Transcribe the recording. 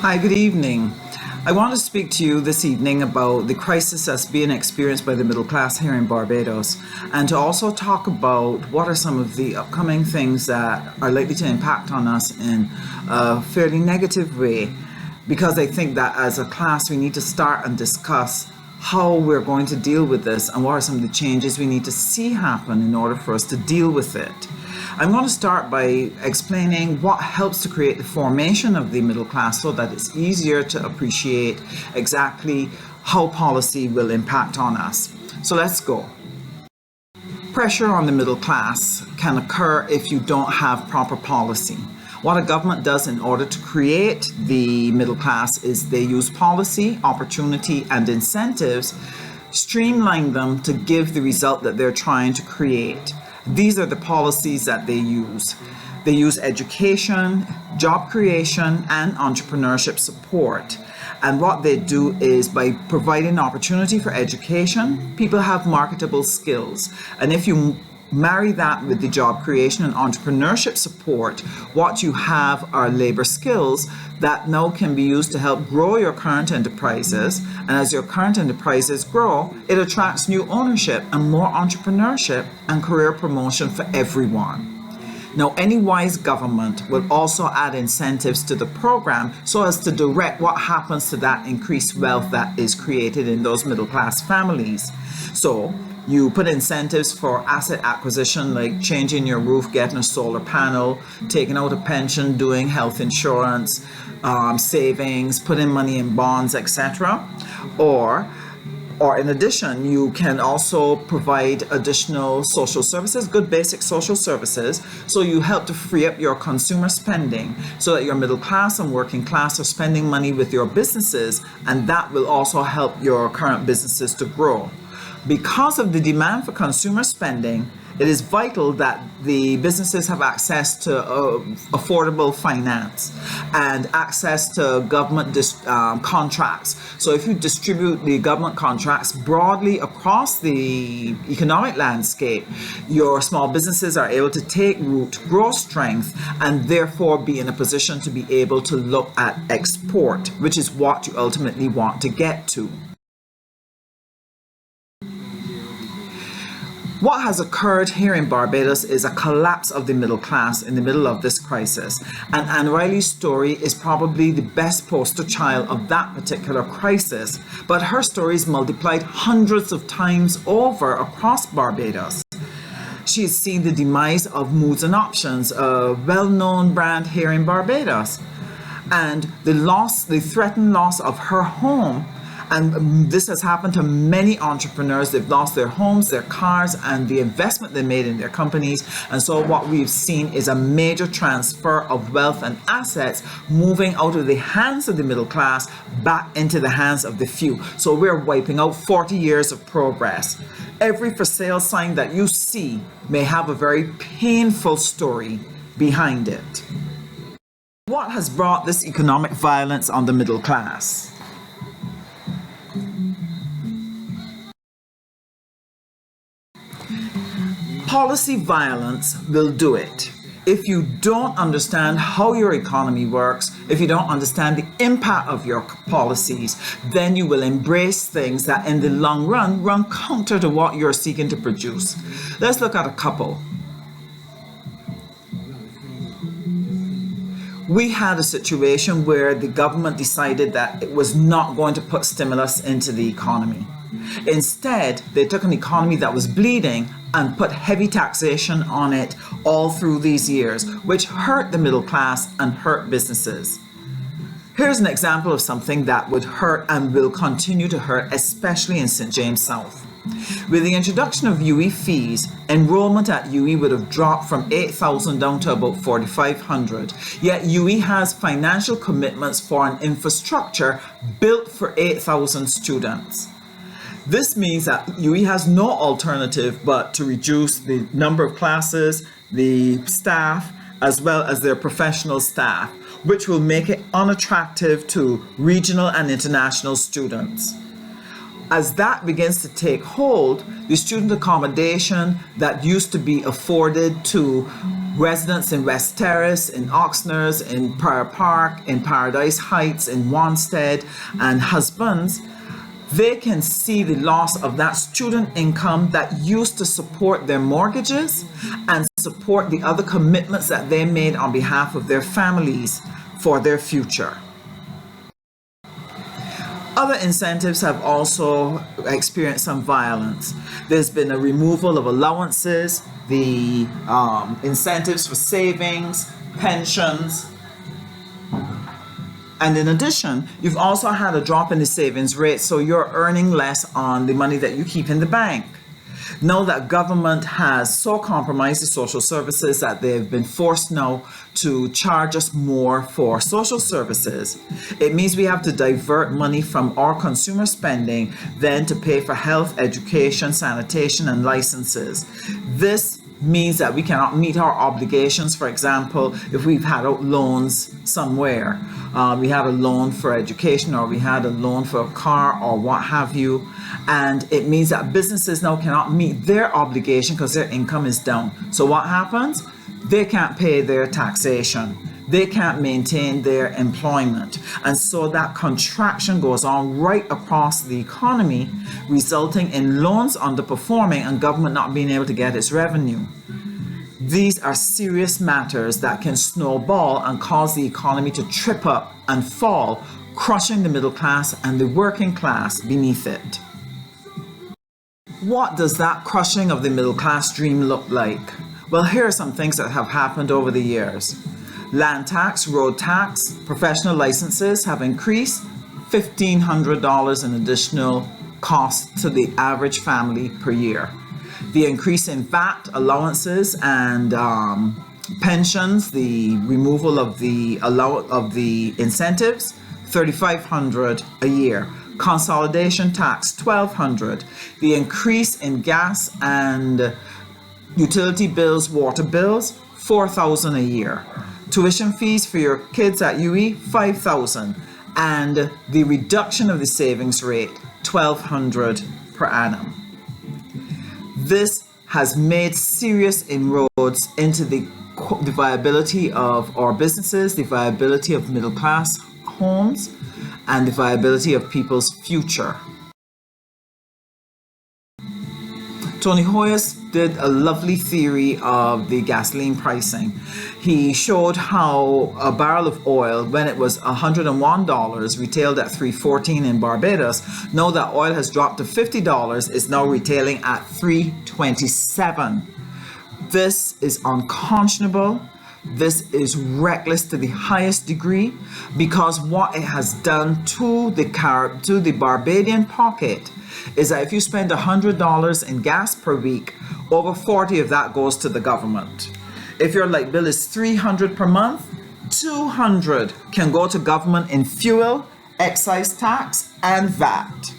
Hi, good evening. I want to speak to you this evening about the crisis that's being experienced by the middle class here in Barbados, and to also talk about what are some of the upcoming things that are likely to impact on us in a fairly negative way, because I think that as a class we need to start and discuss how we're going to deal with this and what are some of the changes we need to see happen in order for us to deal with it. I'm going to start by explaining what helps to create the formation of the middle class so that it's easier to appreciate exactly how policy will impact on us. So let's go. Pressure on the middle class can occur if you don't have proper policy. What a government does in order to create the middle class is they use policy, opportunity, and incentives, streamline them to give the result that they're trying to create. These are the policies that they use. They use education, job creation, and entrepreneurship support. And what they do is by providing opportunity for education, people have marketable skills. And if you marry that with the job creation and entrepreneurship support, what you have are labor skills that now can be used to help grow your current enterprises. And as your current enterprises grow, it attracts new ownership and more entrepreneurship and career promotion for everyone. Now, any wise government will also add incentives to the program so as to direct what happens to that increased wealth that is created in those middle class families. So you put incentives for asset acquisition, like changing your roof, getting a solar panel, taking out a pension, doing health insurance, savings, putting money in bonds, etc. Or in addition, you can also provide additional social services, good basic social services. So you help to free up your consumer spending so that your middle class and working class are spending money with your businesses, and that will also help your current businesses to grow. Because of the demand for consumer spending, it is vital that the businesses have access to affordable finance and access to government contracts. So if you distribute the government contracts broadly across the economic landscape, your small businesses are able to take root, grow strength, and therefore be in a position to be able to look at export, which is what you ultimately want to get to. What has occurred here in Barbados is a collapse of the middle class in the middle of this crisis. And Anne Riley's story is probably the best poster child of that particular crisis, but her story is multiplied hundreds of times over across Barbados. She has seen the demise of Moods and Options, a well-known brand here in Barbados, and the threatened loss of her home. And this has happened to many entrepreneurs. They've lost their homes, their cars, and the investment they made in their companies. And so what we've seen is a major transfer of wealth and assets moving out of the hands of the middle class back into the hands of the few. So we're wiping out 40 years of progress. Every for sale sign that you see may have a very painful story behind it. What has brought this economic violence on the middle class? Policy violence will do it. If you don't understand how your economy works, if you don't understand the impact of your policies, then you will embrace things that in the long run counter to what you're seeking to produce. Let's look at a couple. We had a situation where the government decided that it was not going to put stimulus into the economy. Instead, they took an economy that was bleeding and put heavy taxation on it all through these years, which hurt the middle class and hurt businesses. Here's an example of something that would hurt and will continue to hurt, especially in St. James South. With the introduction of UE fees, enrollment at UE would have dropped from 8,000 down to about 4,500. Yet UE has financial commitments for an infrastructure built for 8,000 students. This means that UE has no alternative but to reduce the number of classes, the staff, as well as their professional staff, which will make it unattractive to regional and international students. As that begins to take hold, the student accommodation that used to be afforded to Residents in West Terrace, in Oxnard, in Prior Park, in Paradise Heights, in Wanstead, and husbands, they can see the loss of that student income that used to support their mortgages and support the other commitments that they made on behalf of their families for their future. Other incentives have also experienced some violence. There's been a removal of allowances, the incentives for savings, pensions, and in addition, you've also had a drop in the savings rate, so you're earning less on the money that you keep in the bank. Know that government has so compromised the social services that they've been forced now to charge us more for social services. It means we have to divert money from our consumer spending then to pay for health, education, sanitation, and licenses. This means that we cannot meet our obligations. For example, if we've had loans somewhere, we had a loan for education, or we had a loan for a car, or what have you, and it means that businesses now cannot meet their obligation because their income is down. So what happens? They can't pay their taxation. They can't maintain their employment. And so that contraction goes on right across the economy, resulting in loans underperforming and government not being able to get its revenue. These are serious matters that can snowball and cause the economy to trip up and fall, crushing the middle class and the working class beneath it. What does that crushing of the middle class dream look like? Well, here are some things that have happened over the years. Land tax, road tax, professional licenses have increased $1,500 in additional cost to the average family per year. The increase in VAT allowances and pensions, the removal of the incentives, $3,500 a year. Consolidation tax, $1,200. The increase in gas and utility bills, water bills, $4,000 a year. Tuition fees for your kids at UE, $5,000, and the reduction of the savings rate, $1,200 per annum. This has made serious inroads into the viability of our businesses, the viability of middle class homes, and the viability of people's future. Tony Hoyas did a lovely theory of the gasoline pricing. He showed how a barrel of oil, when it was $101, retailed at $3.14 in Barbados. Now that oil has dropped to $50, is now retailing at $3.27. This is unconscionable. This is reckless to the highest degree, because what it has done to the Barbadian pocket is that if you spend $100 in gas per week, over 40 of that goes to the government. If your light bill is $300 per month, $200 can go to government in fuel, excise tax, and VAT.